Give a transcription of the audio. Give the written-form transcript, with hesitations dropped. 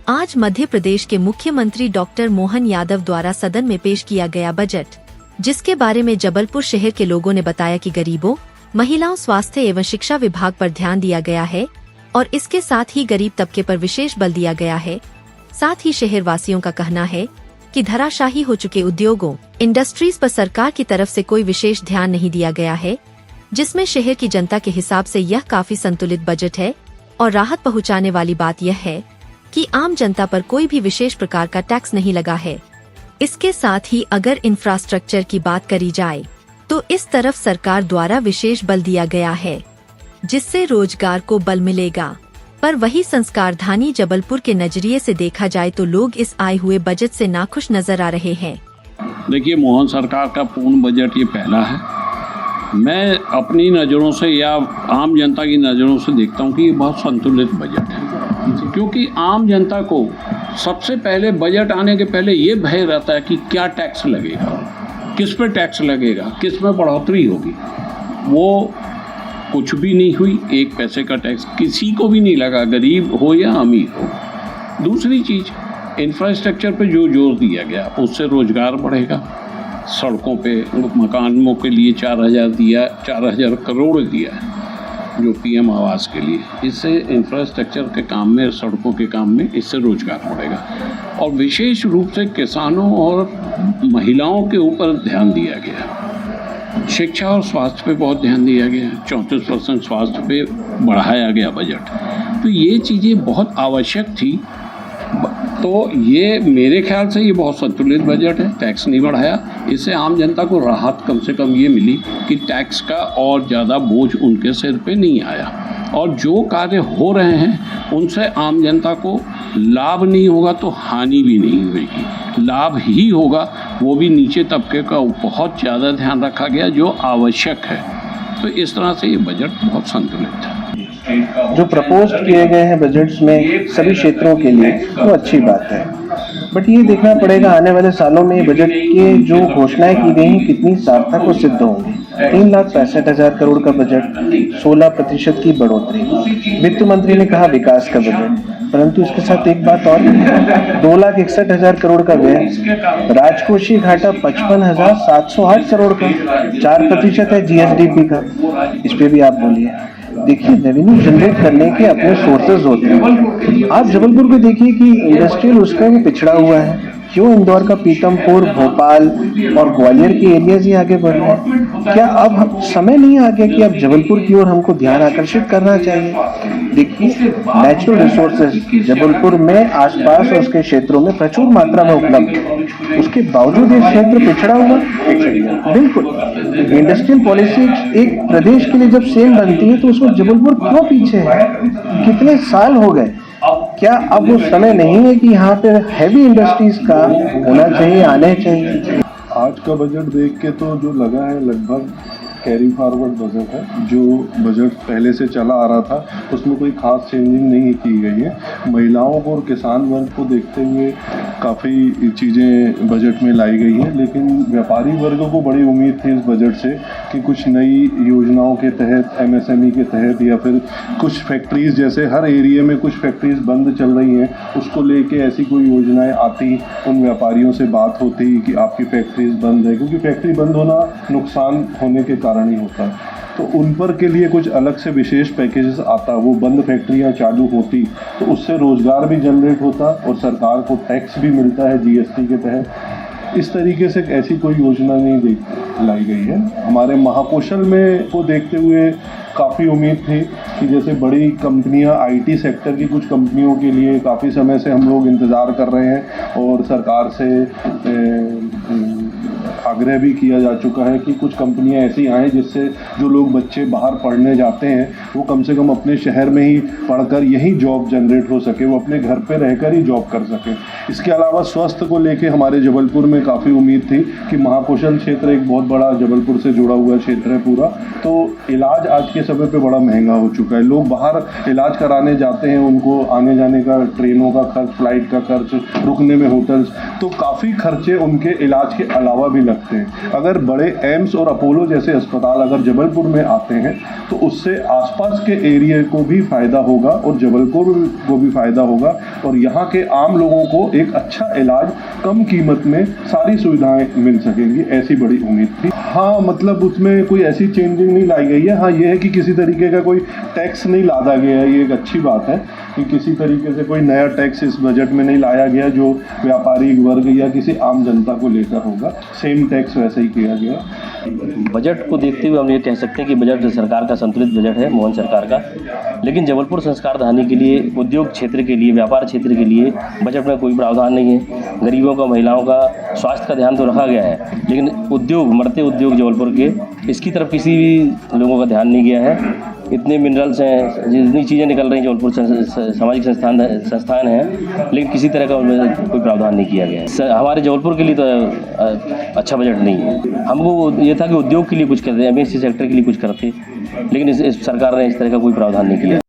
आज मध्य प्रदेश के मुख्यमंत्री डॉक्टर मोहन यादव द्वारा सदन में पेश किया गया बजट, जिसके बारे में जबलपुर शहर के लोगों ने बताया कि गरीबों, महिलाओं, स्वास्थ्य एवं शिक्षा विभाग पर ध्यान दिया गया है और इसके साथ ही गरीब तबके पर विशेष बल दिया गया है। साथ ही शहर वासियों का कहना है कि धराशाही हो चुके उद्योगों, इंडस्ट्रीज पर सरकार की तरफ से कोई विशेष ध्यान नहीं दिया गया है, जिसमें शहर की जनता के हिसाब से यह काफी संतुलित बजट है। और राहत पहुंचाने वाली बात यह है कि आम जनता पर कोई भी विशेष प्रकार का टैक्स नहीं लगा है। इसके साथ ही अगर इंफ्रास्ट्रक्चर की बात करी जाए तो इस तरफ सरकार द्वारा विशेष बल दिया गया है, जिससे रोजगार को बल मिलेगा। पर वही संस्कारधानी जबलपुर के नजरिए से देखा जाए तो लोग इस आए हुए बजट से नाखुश नजर आ रहे हैं। देखिए, मोहन सरकार का पूर्ण बजट ये पहला है। मैं अपनी नज़रों से या आम जनता की नज़रों से देखता हूँ कि ये बहुत संतुलित बजट है, क्योंकि आम जनता को सबसे पहले बजट आने के पहले ये भय रहता है कि क्या टैक्स लगेगा, किस पे टैक्स लगेगा, किस में बढ़ोतरी होगी। वो कुछ भी नहीं हुई, 1 पैसे का टैक्स किसी को भी नहीं लगा, गरीब हो या अमीर हो। दूसरी चीज़, इंफ्रास्ट्रक्चर पे जो जोर दिया गया उससे रोजगार बढ़ेगा। सड़कों पे, मकानों के लिए 4,000 करोड़ दिया है जो पीएम आवास के लिए। इससे इंफ्रास्ट्रक्चर के काम में, सड़कों के काम में, इससे रोजगार बढ़ेगा। और विशेष रूप से किसानों और महिलाओं के ऊपर ध्यान दिया गया। शिक्षा और स्वास्थ्य पे बहुत ध्यान दिया गया। 34% स्वास्थ्य पे बढ़ाया गया बजट। तो ये चीज़ें बहुत आवश्यक थी। तो ये मेरे ख्याल से ये बहुत संतुलित बजट है। टैक्स नहीं बढ़ाया, इससे आम जनता को राहत कम से कम ये मिली कि टैक्स का और ज़्यादा बोझ उनके सिर पे नहीं आया। और जो कार्य हो रहे हैं उनसे आम जनता को लाभ नहीं होगा तो हानि भी नहीं होगी, लाभ ही होगा। वो भी नीचे तबके का बहुत ज़्यादा ध्यान रखा गया जो आवश्यक है। तो इस तरह से ये बजट बहुत संतुलित है। जो प्रपोज किए गए हैं बजट्स में सभी क्षेत्रों के लिए वो अच्छी बात है, बट ये देखना पड़ेगा आने वाले सालों में बजट की जो घोषणाएं की गई हैं कितनी सार्थक और सिद्ध होंगी। 3,65,000 करोड़ का बजट, 16% की बढ़ोतरी। वित्त मंत्री ने कहा विकास का बजट, परंतु इसके साथ एक बात और, 2,61,000 करोड़ का व्यय, राजकोषीय घाटा 55,708 करोड़ का, 4% है जीएसडीपी का। इस पे भी आप बोलिए। देखिए, रेवेन्यू जनरेट करने के अपने सोर्सेज होते हैं। आप जबलपुर को देखिए कि इंडस्ट्रियल उसका भी पिछड़ा हुआ है। क्यों इंदौर का पीतमपुर, भोपाल और ग्वालियर के एरियाज ही आगे बढ़ रहे हैं? क्या अब समय नहीं आ गया कि अब जबलपुर की ओर हमको ध्यान आकर्षित करना चाहिए? देखिए, नेचुरल रिसोर्सेज जबलपुर में आसपास और उसके क्षेत्रों में प्रचुर मात्रा में उपलब्ध है। उसके बावजूद ये क्षेत्र पिछड़ा हुआ। बिल्कुल, इंडस्ट्रियल पॉलिसी एक प्रदेश के लिए जब सेम बनती है तो उसमें जबलपुर क्यों पीछे है? कितने साल हो गए? क्या अब वो समय नहीं है कि यहाँ पे हैवी इंडस्ट्रीज का होना चाहिए, आने चाहिए? आज का बजट देख के तो जो लगा है लगभग कैरी फॉरवर्ड बजट है। जो बजट पहले से चला आ रहा था उसमें कोई खास चेंजिंग नहीं की गई है। महिलाओं को और किसान वर्ग को देखते हुए काफ़ी चीज़ें बजट में लाई गई हैं, लेकिन व्यापारी वर्ग को बड़ी उम्मीद थी इस बजट से कि कुछ नई योजनाओं के तहत, एमएसएमई के तहत, या फिर कुछ फैक्ट्रीज़, जैसे हर एरिया में कुछ फैक्ट्रीज़ बंद चल रही हैं, उसको लेके ऐसी कोई योजनाएं आती, उन व्यापारियों से बात होती कि आपकी फैक्ट्रीज़ बंद है, क्योंकि फैक्ट्री बंद होना नुकसान होने के कारण ही होता है। तो उन पर के लिए कुछ अलग से विशेष पैकेजेस आता, वो बंद फैक्ट्रियां चालू होती तो उससे रोजगार भी जनरेट होता और सरकार को टैक्स भी मिलता है जीएसटी के तहत। इस तरीके से ऐसी कोई योजना नहीं लाई गई है। हमारे महाकौशल में को देखते हुए काफ़ी उम्मीद थी कि जैसे बड़ी कंपनियां, आईटी सेक्टर की कुछ कंपनियों के लिए काफ़ी समय से हम लोग इंतज़ार कर रहे हैं और सरकार से आग्रह भी किया जा चुका है कि कुछ कंपनियां ऐसी आएँ जिससे जो लोग बच्चे बाहर पढ़ने जाते हैं वो कम से कम अपने शहर में ही पढ़कर यही जॉब जनरेट हो सके, वो अपने घर पे रहकर ही जॉब कर सकें। इसके अलावा स्वास्थ्य को लेके हमारे जबलपुर में काफ़ी उम्मीद थी कि महाकौशल क्षेत्र एक बहुत बड़ा जबलपुर से जुड़ा हुआ क्षेत्र है पूरा, तो इलाज आज के समय पे बड़ा महंगा हो चुका है। लोग बाहर इलाज कराने जाते हैं, उनको आने जाने का, ट्रेनों का खर्च, फ्लाइट का खर्च, रुकने में होटल्स, तो काफ़ी खर्चे उनके इलाज के अलावा भी लगते सकते हैं। अगर बड़े एम्स और अपोलो जैसे अस्पताल अगर जबलपुर में आते हैं तो उससे आसपास के एरिया को भी फ़ायदा होगा और जबलपुर को भी फ़ायदा होगा और यहाँ के आम लोगों को एक अच्छा इलाज कम कीमत में सारी सुविधाएं मिल सकेंगी, ऐसी बड़ी उम्मीद थी। हाँ, मतलब उसमें कोई ऐसी चेंजिंग नहीं लाई गई है। हाँ, ये है कि किसी तरीके का कोई टैक्स नहीं लादा गया है, ये एक अच्छी बात है कि किसी तरीके से कोई नया टैक्स इस बजट में नहीं लाया गया जो व्यापारी वर्ग या किसी आम जनता को लेकर होगा। सेम टैक्स वैसे ही किया गया। बजट को देखते हुए हम ये कह सकते हैं कि बजट सरकार का संतुलित बजट है, मोहन सरकार का। लेकिन जबलपुर संस्कार धानी के लिए, उद्योग क्षेत्र के लिए, व्यापार क्षेत्र के लिए बजट में कोई प्रावधान नहीं है। गरीबों का, महिलाओं का, स्वास्थ्य का ध्यान तो रखा गया है, लेकिन उद्योग, मरते उद्योग जबलपुर के, इसकी तरफ किसी भी लोगों का ध्यान नहीं गया है। इतने मिनरल्स हैं, जितनी चीज़ें निकल रही हैं जबलपुर सामाजिक संस्थान हैं, लेकिन किसी तरह का उनमें कोई प्रावधान नहीं किया गया है। हमारे जबलपुर के लिए तो अच्छा बजट नहीं है। हमको ये था कि उद्योग के लिए कुछ करते, एमएससी सेक्टर के लिए कुछ करते, लेकिन इस सरकार ने इस तरह का कोई प्रावधान नहीं किया।